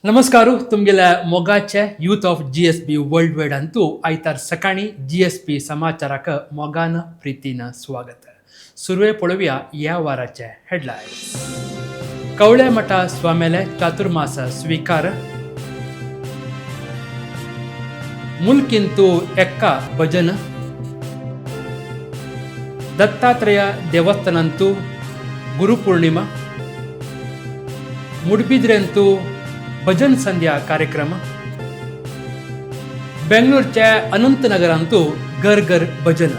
नमस्कार तुमगेल्या मोगाचे youth of GSP world wide अंतू आयतार सकाळी GSP समाचाराक मोगान प्रीतीन स्वागत. सुरवे पळोवया ह्या वाराचे हेडलायन्स. कवळे मठा स्वामेले चातुर्मास स्वीकार. मुल्किंतू एक्का भजन. दत्तात्रेय देवस्थानंतू गुरुपूर्णिमा. मुडबिद्रेंतू भजन संध्या कार्यक्रम. बेंगळूरच्या अनंतनगरांतू घर घर भजन.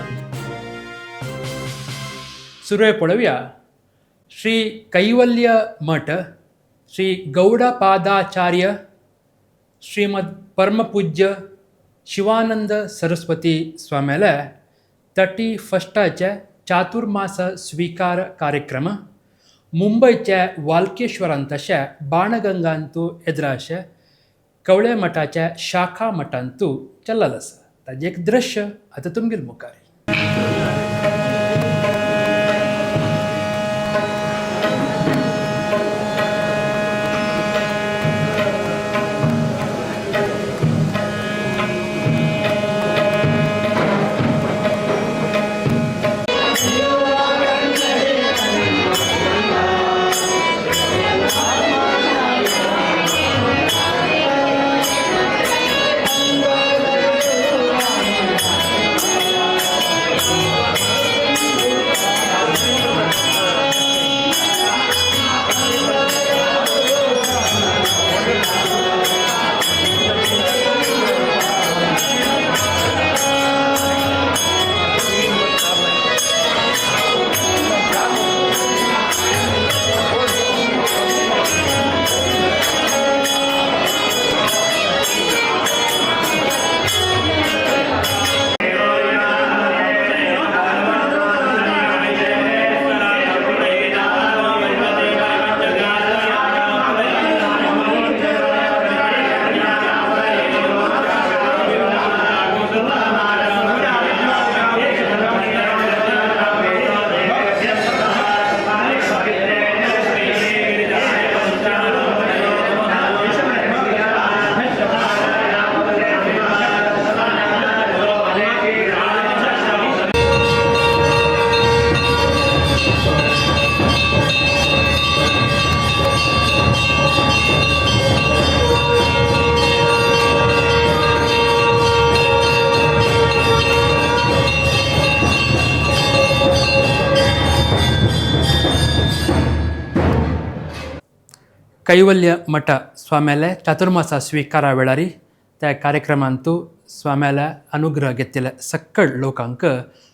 सुरवे पळोवया श्री कैवल्य मठ श्री गौडपादाचार्य श्रीमद परमपूज्य शिवानंद सरस्वती स्वामेले 31चे चातुर्मास स्वीकार कार्यक्रम मुंबईच्या वाल्केश्वरांत तशें बाणगंगांतू एद्राशे कवळे मठाच्या शाखा मठांतू चल्लल आसा. ताजें एक दृश्य आतां तुमगेर मुखार. कैवल्य मठ स्वाम्याले चातुर्मास स्वीकारा वेळारी त्या कार्यक्रमांतू स्वाम्याला अनुग्रह घेतिल्ल्या सक्कळ लोकांक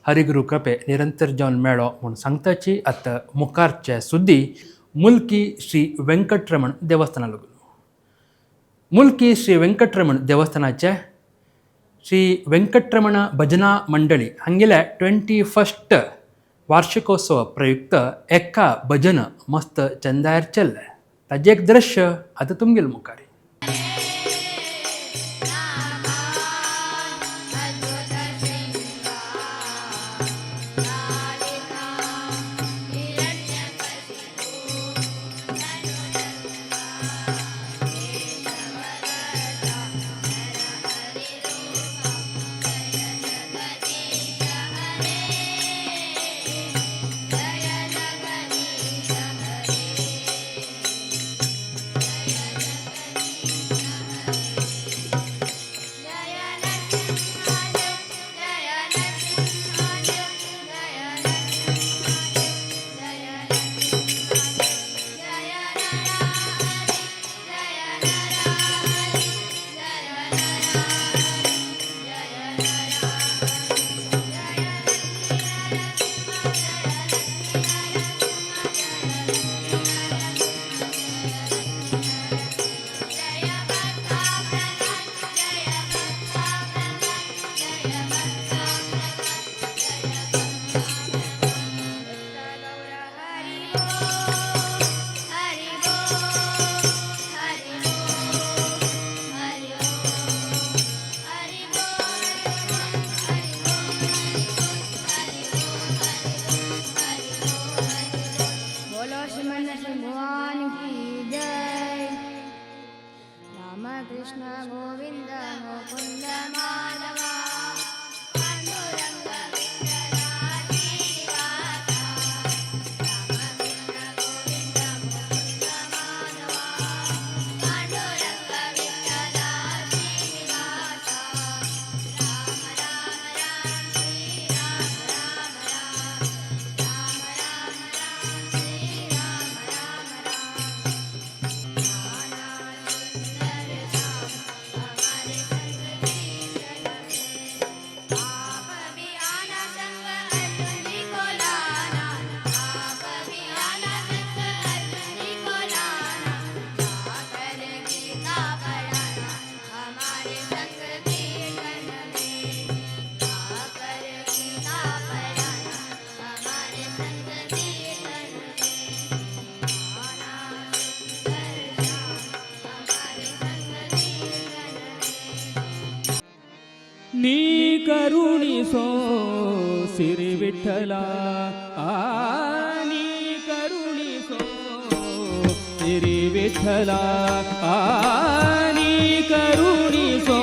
हरिगुरू कृपे निरंतर जावन मेळो म्हूण सांगताची आतां मुखारचे सुद्दी मुल्की श्री वेंकटरमण देवस्थाना लागून. मुल्की श्री वेंकटरमण देवस्थानाचे श्री वेंकटरमण भजना मंडळी हांगेल्या 21st वार्षिकोत्सव प्रयुक्त एका भजन मस्त चंदायर चल्ले. ताजें एक दृश्य आतां तुमगेर मुखार. कृष्ण गोविन्द मुकुन्द माधव पाण्डुरङ्ग विठ्ठला श्रीनिवास रामकृष्ण गोविन्द मुकुन्द माधव पाण्डुरङ्ग विठ्ठला श्रीनिवास राम राम राम श्री राम राम राम राम राम राम श्री राम राम राम गाना सुंदर श्याम हमारे संग कीर्तन में आप भी आना संग अर्जुनी को लाना आप भी आना संग अर्जुनी को लाना जाकर गीता पढ़ाना हमारे संग कीर्तन में जाकर गीता पढ़ाना हमारे संग कीर्तन में गाना सुंदर श्याम हमारे संग कीर्तन में ನೀ ಕರುಣಿಸೋ ಸಿರಿ ವಿಠಲ ನೀ ಕರುಣಿಸೋ ಸಿರಿ ವಿಠಲ ನೀ ಕರುಣಿಸೋ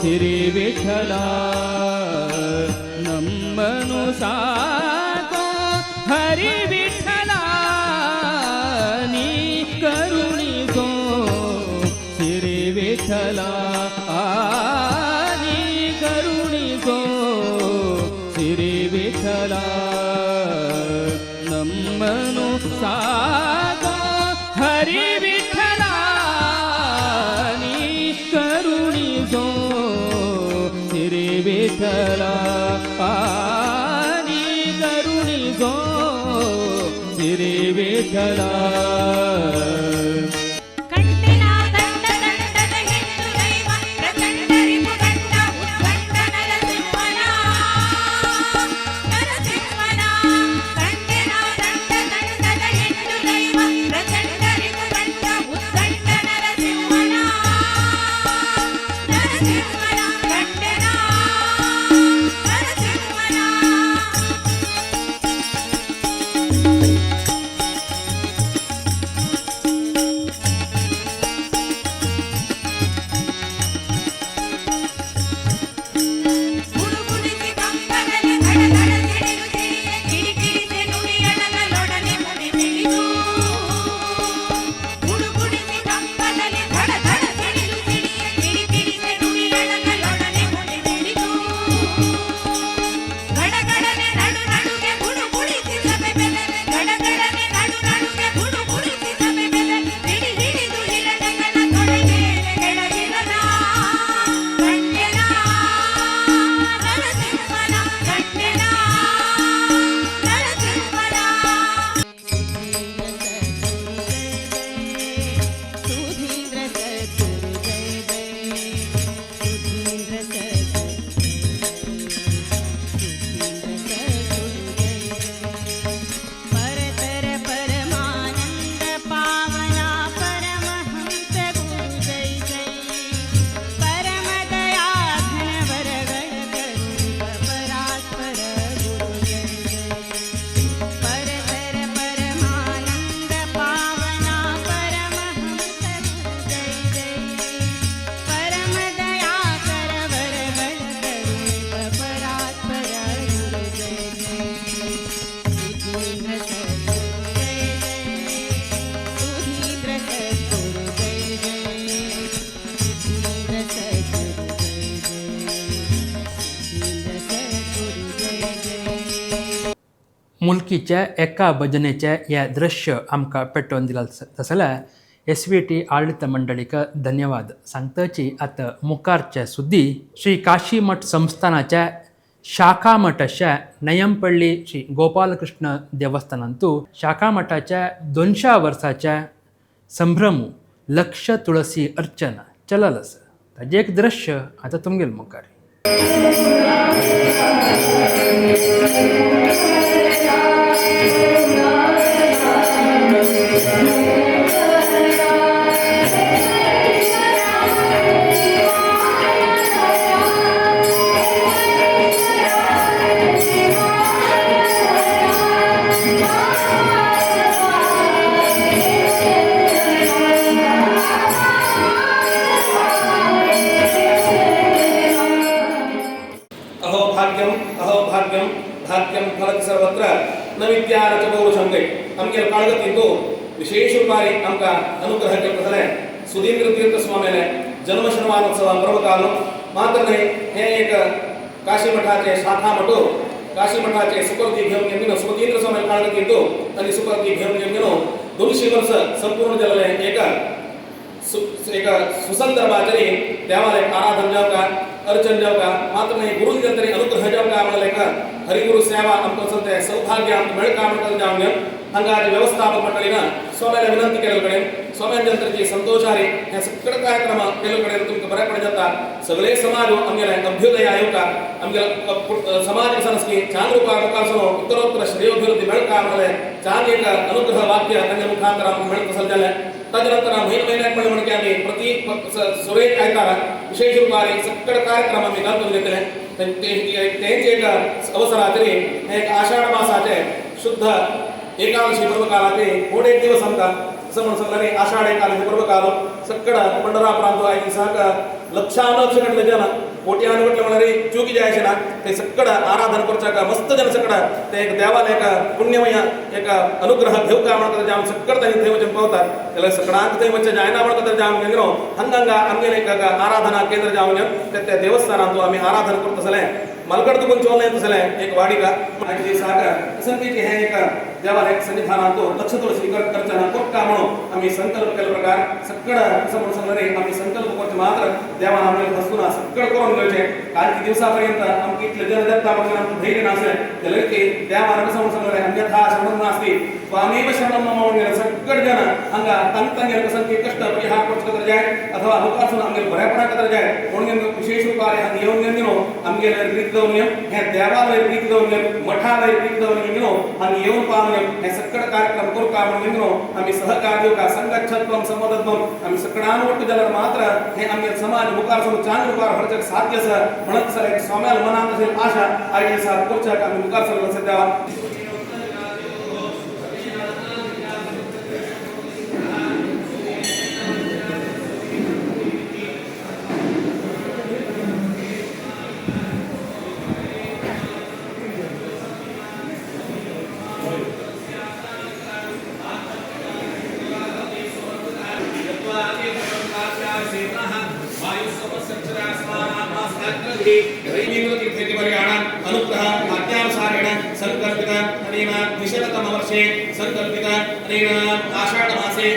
ಸಿರಿ ವಿಠಲ ನಮ್ಮನು ಸಾಕೋ ಹರಿ ವಿಠಲ ನೀ ಕರುಣಿಸೋ ಸಿರಿ ವಿಠಲ ನೀ ಕರುಣಿಸೋ ಸಿರಿ ವಿಠಲ ನಮ್ಮನು ಸಾಕೋ ಹರಿ ವಿಠಲ ನೀ ಕರುಣಿಸೋ ಸಿರಿ ವಿಠಲ ನೀ ಕರುಣಿಸೋ ಸಿರಿ ವಿಠಲ ಕಂಠಿನ ದಂಡ ದಂಡದ ಹೆಣ್ಣು ದೈವ ಪ್ರಚಂಡರಿಪು ಗಂಡ ಉದ್ದಂಡ ನರಸಿಂಹನ ನರಸಿಂಹನ ಕಂಠಿನ ದಂಡ ದಂಡದ ಹೆಣ್ಣು ದೈವ ಪ್ರಚಂಡರಿಪು ಗಂಡ ಉದ್ದಂಡ ನರಸಿಂಹನ ನರಸಿಂಹನ ಕಂಠಿನ ನರಸಿಂಹನ ಗುಡುಗುಡಿಸಿ ಕಂಬದಲ್ಲಿ ಧಡ ಧಡ ಸಿಡಿಲು ಸಿಡಿಲೆ ಕಿಡಿಕಿಡಿಸಿ ನುಡಿಯೊಡಗಲೊಡನೆ ಮುಡಿ ಬಿಡಿದು ಗುಡುಗುಡಿಸಿ ಕಂಬದಲ್ಲಿ ಧಡ ಧಡ ಸಿಡಿಲು ಸಿಡಿಲೆ ಕಿಡಿಕಿಡಿಸಿ ನುಡಿಯೊಡಗಲೊಡನೆ ಮುಡಿ ಬಿಡಿದು ಗಡಗಡನೆ ನಡು ನಡುಗೆ ಗುಡುಗುಡಿಸಿ ಸಭೆ ಬೆದರಿ ಗಡಗಡನೆ ನಡು ನಡುಗೆ ಗುಡುಗುಡಿಸಿ ಸಭೆ ಬೆದರಿ ಹಿಡಿ ಹಿಡಿದು ಹಿರಣ್ಯಕನ ತೊಡೆ ಮೇಲೆ ಕೆಳಗಿರನ ಕಂಡೆನ ನರಸಿಂಹನ ಕಂಡೆನ ನರಸಿಂಹನ ಸುಧೀಂದ್ರ ಸದ್ಗುರು ಜಯ ಜಯ ಸುಧೀಂದ್ರ परतर परमानंद पावना परमहंस गुरु जय जय परम दया घन वरगण करुणिक परात्पर गुरु जय जय परतर परमानंद पावना परमहंस गुरु जय जय परम दया कर वरगण करुणिक परात्पर गुरु जय जय सुधींद्र सद्गुरु जय जय सुधींद्र सद्गुरु जय जय सुधींद्र सद्गुरु जय जय मुलकीच्या एका भजनेचे हे दृश्य आमकां पेटोवन दिला तसल्या SVT आडಳಿತ मंडळीक धन्यवाद सांगतची आतां मुखारचे सुद्दी श्री काशी मठ संस्थानाच्या शाखा मठाच्या नयंपल्ली श्री गोपालकृष्ण देवस्थानांतू शाखा मठाच्या 200 वर्साच्या संभ्रम लक्ष तुळसी अर्चना चलल आसा ताजें एक दृश्य आतां तुमगेल मुखार सर्वत्र न विद्या न च पौरुषं काही आमगे काळगतींतू विशेष रूपाने आमका अनुग्रह केले सुधींद्र तीर्थ स्वामीने जन्म शतमानोत्सव पर्व काल मात्र नाही हे एक काशी मठाचे शाखा मठो काशी मठाचे सुपर्ती घेऊन गेलो सुधींद्र स्वामी काळगतींतू आणि सुपर्ती घेऊन गेलो 200 वर्ष संपूर्ण जलले एक सुसंदर बाजरी देवाला आराधन जाव का अर्चन जाव का मात्र नाही गुरु तरी अनुग्रह जाव का आम्हाला एक हरिगुरु सेवा आमचं संते सौभाग्य आमचं मेळ काम जाऊन हंगारे व्यवस्थापक मंडळीनं स्वाम्याला विनंती केल्याकडे स्वाम्यांनंतरची संतोषारी ह्या सगळे कार्यक्रम केल्याकडे तुमचं बऱ्यापणे जाता सगळे समाज आमगेला अभ्युदय आयोग का आमगेला समाज विसनस्की चांग रूपा मुखासनो उत्तरोत्तर श्रेयोभिवृद्धी मेळ का आम्हाला चांग एक अनुग्रह वाक्य त्यांच्या मुखांतर आम्हाला मिळत असेल झालं तदनंतर महिन्यात म्हणून आम्ही प्रति सुरेख आयतारा विशेष रूपाने सगळे कार्यक्रम आम्ही घालून घेतले त्यांचे एक अवसरातरी एक आषाढ मासाचे शुद्ध एकादशी पर्व काळाते थोडे एक दिवस आमका असं म्हणून सांगणारे आषाढ एकादशी पर्व काल सगळं पंढरा प्रांत आहे सारखं लक्षानक्ष घडले जन कोटी अनुगटले म्हणणारे चुकी जायचे ना ते सगळं आराधन करचा का मस्त जन सगळं ते एक देवाला एक पुण्यमय एक अनुग्रह घेऊ का म्हणतात जाऊन सगळं त्यांनी देवचन पावतात त्याला सगळ्यांत देवच्या जायना म्हणतात जाऊन गेलो हंगंगा आमगे एक आराधना केंद्र जाऊन त्या देवस्थानात आम्ही आराधन करत असले मलगड तुकून चोलने तसले एक वाडिका माहिती सागर संगीत हे एक देवाला एक सन्निधानातो लक्ष थोडं स्वीकार करताना कोट का म्हणून आम्ही संकल्प केल्या प्रकार सगळं समोर सांगणारे आम्ही संकल्प करतो मात्र देवाला आम्हाला वस्तून सगळं करून घ्यायचे काही दिवसापर्यंत आमची इथलं जनदत्ता म्हणजे आमचं धैर्य नसेल त्याला की देवाला समोर सांगणारे अन्यथा शरण नसते स्वामीव शरणम म्हणून गेलं सगळं जन हंगा तंगे कसं की कष्ट परिहार करत कर जाय अथवा लोकांसून आमगे भऱ्यापणा कर जाय म्हणून विशेष रूपाने हंग येऊन गेलो आमगे रीत जाऊन हे देवाला रीत जाऊन मठाला रीत जाऊन गेलो हंग येऊन पाहून हे सगळं कार्यक्रम करू का म्हणून गेलो आम्ही सहकार्य का संगच्छत्वम संवादत्वम आम्ही सगळ्यांवरती जलर मात्र हे आमगे समाज मुखार समोर चांग मुखार हरचक साध्य सर म्हणत सर एक स्वाम्याला मनात असेल आशा आई साथ पुढच्या आम्ही मुखार सर लक्ष द्यावा अनुग्रह वाक्यानुसारेण संकल्पित अनेन द्विशततमवर्षे संकल्पित अनेन आषाढ मासे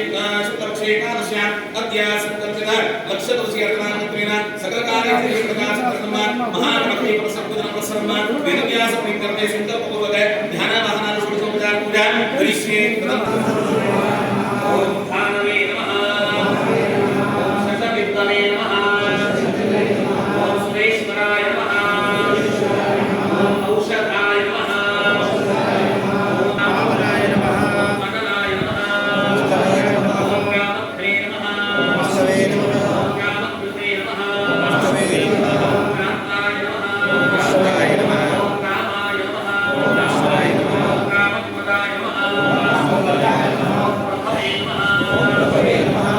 शुक्लपक्षे एकादश्यां अद्य संकल्पित लक्षतोषीर्थनात्वेन सकलकार्यसिद्धिप्रकाशप्रथम महागणपति प्रसन्नप्रसन्न वेदव्यास प्रीत्यर्थे संकल्पपूर्वक ध्यानावाहनानुष्ठोपचार पूजा करिष्ये ओम भानवे नमः ओम शतविद्महे नमः ओम सुरेश्वराय नमः औषधाय नमः ओम नामनाय नमः मननाय नमः ओम रामत्रे नमः ओम सवे नमः ओम रामकृते नमः ओम सवे नमः ओम रामाय नमः ओम सवे नमः ओम रामाय नमः ओम रामाय नमः ओम रामपदाय नमः ओम रामपदाय नमः ओम प्रभवे नमः ओम प्रभवे नमः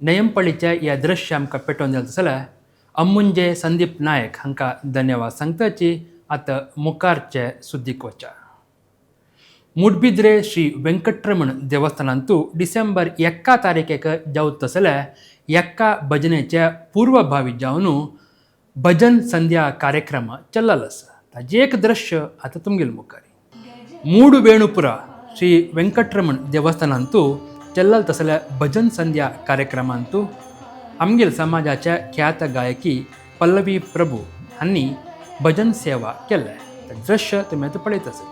नेयमपळीचे हे दृश्य आमकां पेटोवन दिलें जाल्यार अम्मुंजे संदीप नायक हांकां धन्यवाद सांगताची आतां मुखारचे सुद्दीक वचा. मुडबिद्रे श्री वेंकटरमण देवस्थानांतू डिसेंबर 1 तारीखेक जावता जाल्यार 1 भजनेच्या पूर्वभावी जावन भजन संध्या कार्यक्रम चल्लेलो आसा. ताजें एक दृश्य आतां तुमगेल मुखारी. मूड वेणुपुरा श्री वेंकटरमण देवस्थानांतू चल्लेलो जाल्यार भजन संध्या कार्यक्रमांतू आमगेल समाजाच्या ख्यात गायकी पल्लवी प्रभू हांणी भजन सेवा केल्या. तें दृश्य तुमी आतां पळयत आसात.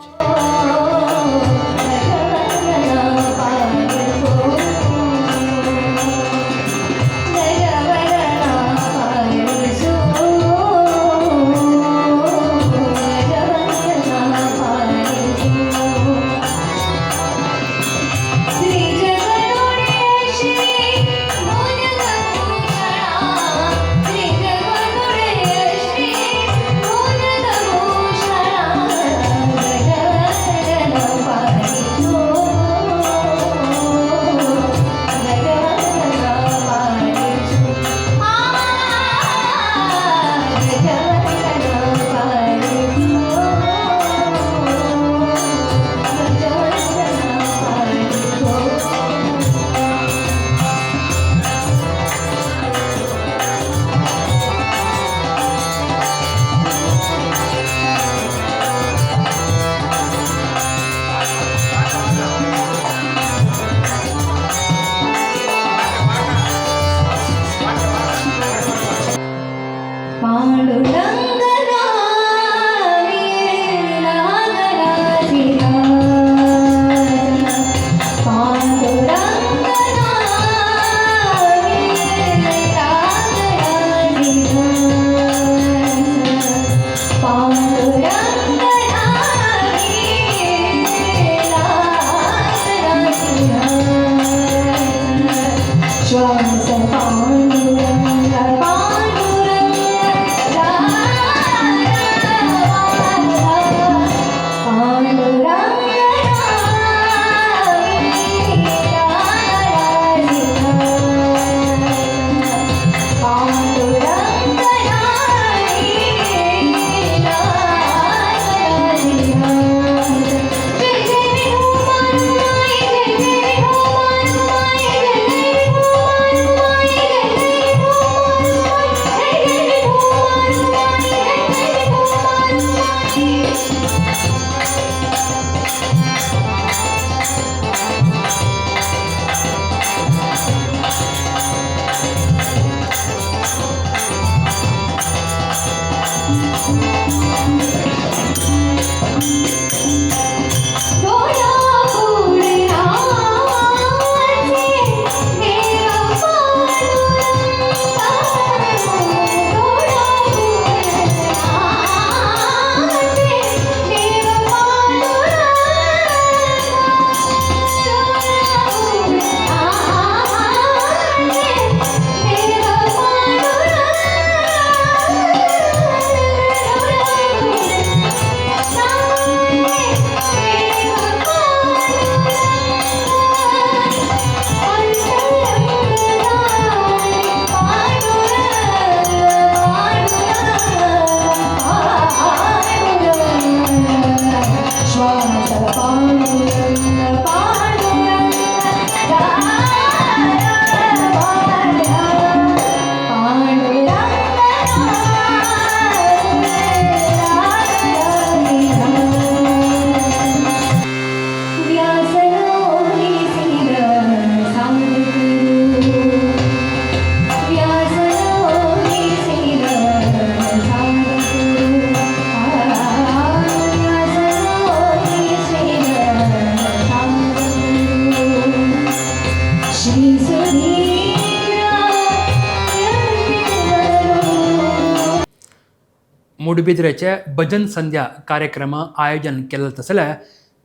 मुडबिद्रेचे भजन संध्या कार्यक्रम आयोजन केलें जाल्यार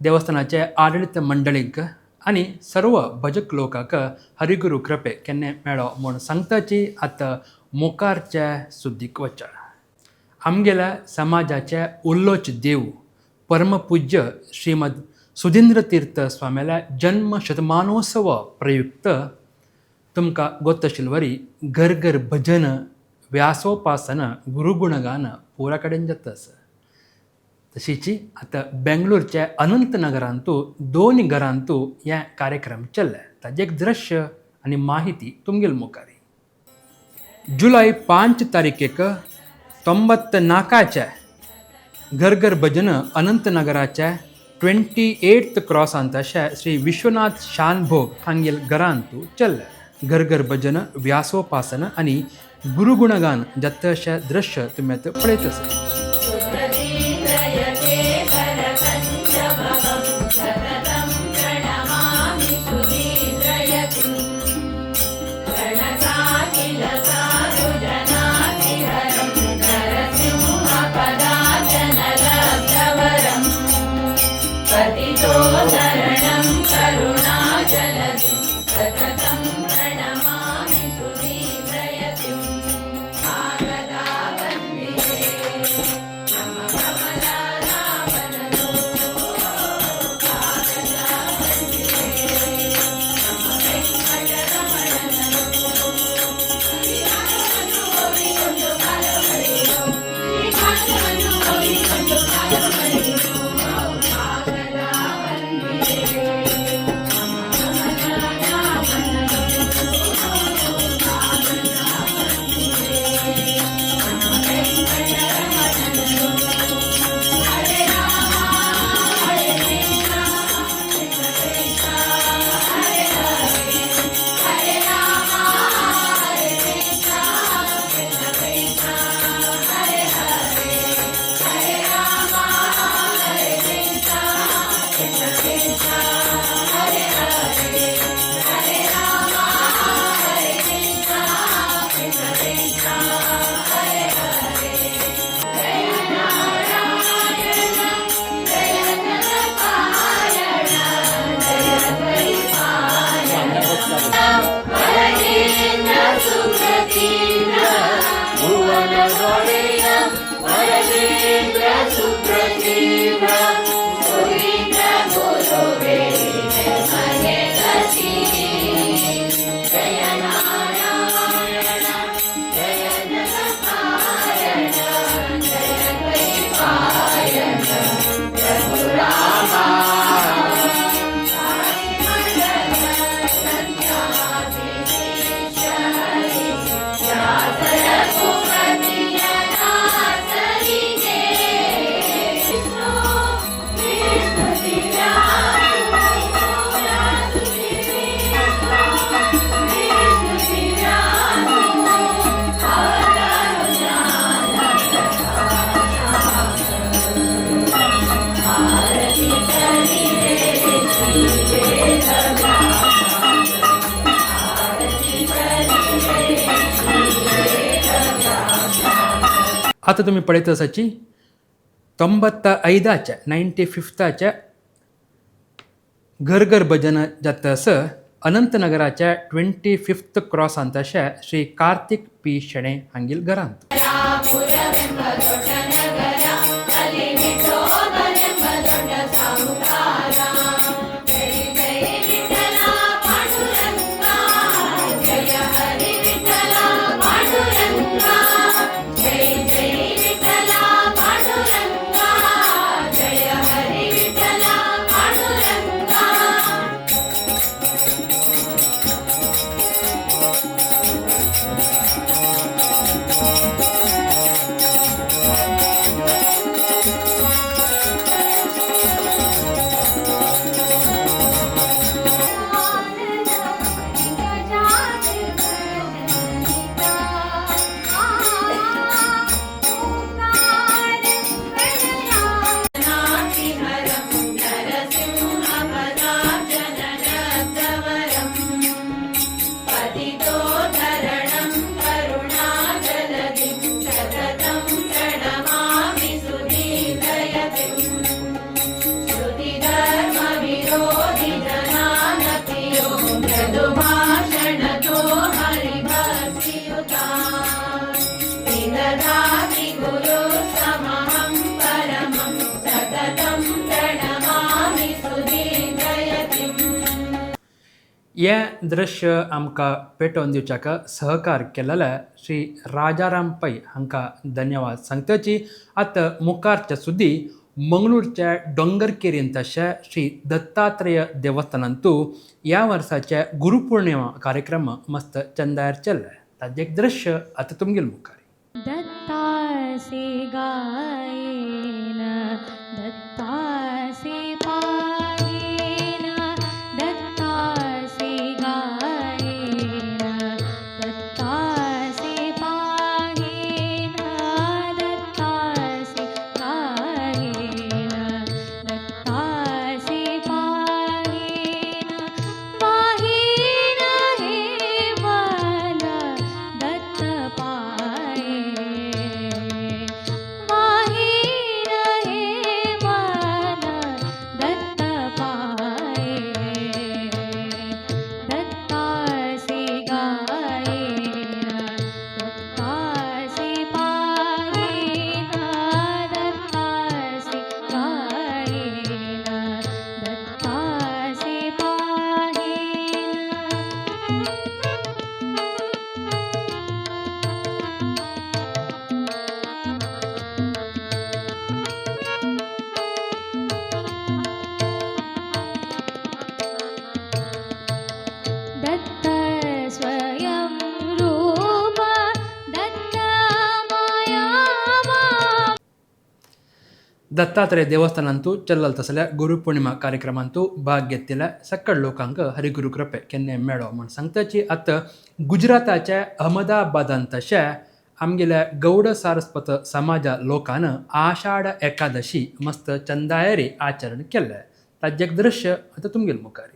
देवस्थानाचे आडळीत मंडळींक आनी सर्व भजक लोकांक हरिगुरू कृपे केन्ने मेळो म्हूण सांगताची आतां मुखारचे सुद्दीक वचा. आमगेल्या समाजाचे उल्लोच देव परमपूज्य श्रीमद सुधींद्र तीर्थ स्वामीला जन्म शतमानोत्सव प्रयुक्त तुमकां गोत्तशिल्वरी घर घर भजन व्यासोपासन गुरुगुणगान पुरा कडेन जाता आसा. तशीच आतां बेंगलोरच्या अनंत नगरांतू 2 घरांतू हे कार्यक्रम चल्ले. ताजें एक दृश्य आनी माहिती तुमगेल मुखारी. जुलय 5 तारीखेक 94च्या घर घर भजन अनंत नगराच्या 28th क्रॉसांत अशें श्री विश्वनाथ शानभोग हांगेल घरांतू चल्ले. घर घर भजन व्यासोपासन आनी गुरुगुणगान जाता अशें दृश्य तुमी आतां पळयत आसा. आता तुम्ही पळयत आसाची 95च्या 95च्या घर घर भजन जाता आसा अनंतनगराच्या 25th क्रॉसांत अशें श्री कार्तिक पी शेणे हांगेल घरांत. हें दृश्य आमकां पेटोवन दिवच्याक सहकार केलेल्या श्री राजाराम पै हांकां धन्यवाद सांगतची आतां मुखारच्या सुद्दी मंगळूरच्या डोंगरकेरीन तशें श्री दत्तात्रेय देवस्थानांतू ह्या वर्साचे गुरुपौर्णिमा कार्यक्रम मस्त चंदायर चल्ले ताजें एक दृश्य आतां तुमगेल मुखार दत्तासे गायेन दत्तासे पायेन दत्तासे गायेन दत्तासे पायेन दत्तासे गायेन दत्तासे पायेन वाहेन हे मन दत्त पाये वाहेन हे मन दत्त पाये दत्तासे गायेन दत्तासे पायेन दत्तासे गायेन दत्तासे पायेन दत्त स्वयं रूप दत्त माया दत्तात्रेय देवस्थानांतू चल्लल तसल्या गुरुपौर्णिमा कार्यक्रमांतू भाग घेतिल्ल्या सकळ लोकांक हरिगुरू कृपे केन्ने मेळो म्हण सांगताची आतां गुजराताच्या अहमदाबादांत तशें आमगेल्या गौड सारस्वत समाजा लोकान आषाढ एकादशी मस्त चंदायरी आचरण केल्लें ताजें एक दृश्य आतां तुमगेल मुखार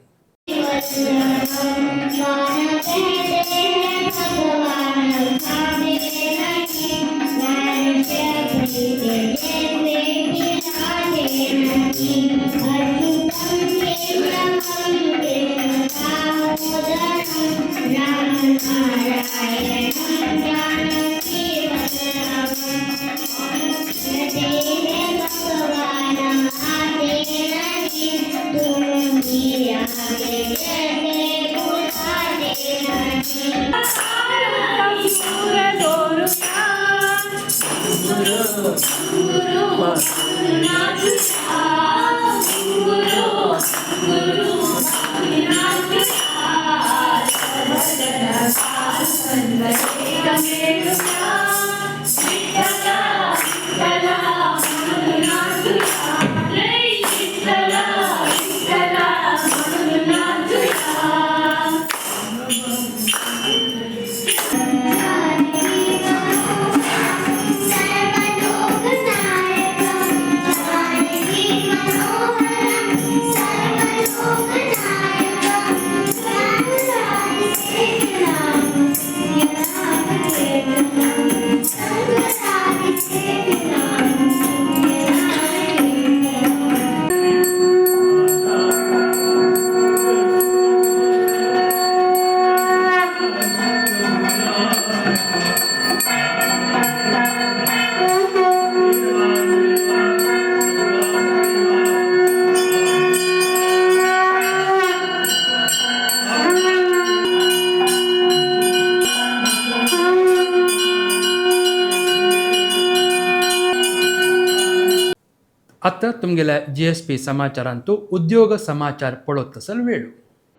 आतां तुमगेल्या GSP समाचारांतू उद्योग समाचार पळोवंक तसल वेळ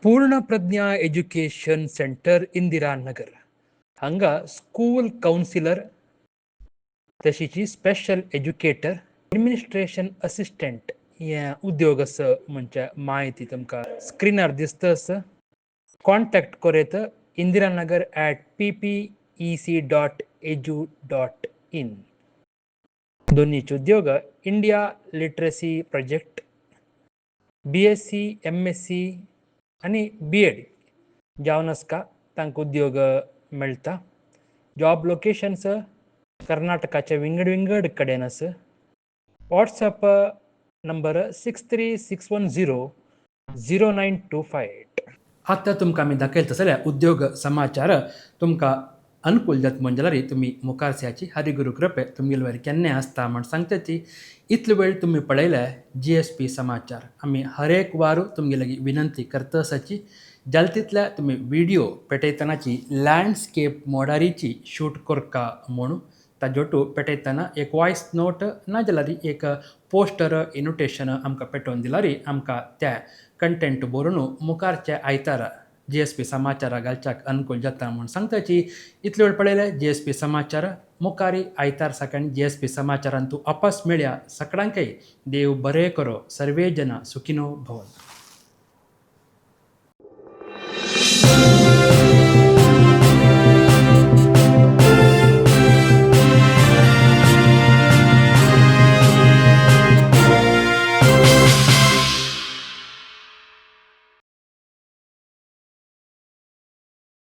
पूर्ण प्रज्ञा एज्युकेशन सेंटर इंदिरानगर हांगा स्कूल कावन्सिलर तशीची स्पेशल एज्युकेटर एडमिनिस्ट्रेशन असिस्टंट हे उद्योग आसा म्हणजे माहिती तुमकां स्क्रिनार दिसता आसा कॉन्टॅक्ट करेत indiranagар@ppec.edu.in दोन्हीचे उद्योग India literacy project BSc MSc आनी BEd जावन आसका तांकां उद्योग मेळटा जॉब लोकेशन्स कर्नाटकाचे विंगड कडेन आसा वॉट्सॲप नंबर 636100925 आतां तुमकां आमी दाखयता जाल्यार उद्योग समाचार तुमकां अनुकूल जात मंजलारी तुमी मुखारस्याची हरिगुरू कृपे तुमगेले वयर केन्नाय आसता म्हण सांगता ती इतलो वेळ तुमी पळयल्या GSP समाचार आमी हर एक वारू तुमगे लागीं विनंती करता आसाची जलतीतल्या तुम्ही व्हिडिओ पेटयतनाची लँडस्केप मोडारीची शूट करका म्हणून ताजोटू पेटयतना एक वॉयस नोट नाजाल्यार एक पोस्टर इनोटेशन आमकां पेटोवन दिल्यार आमकां त्या कंटेंट बरोवन मुखारच्या आयतारा GSP समाचार घालच्याक अनुकूल जाता म्हूण सांगताची. इतले वेळ पळयले GSP समाचार. मुखारी आयतार साकण GSP समाचारांतू अपास मेळया. सगळ्यांकय देव बरें करो. सर्वे जना सुखिनो भवन.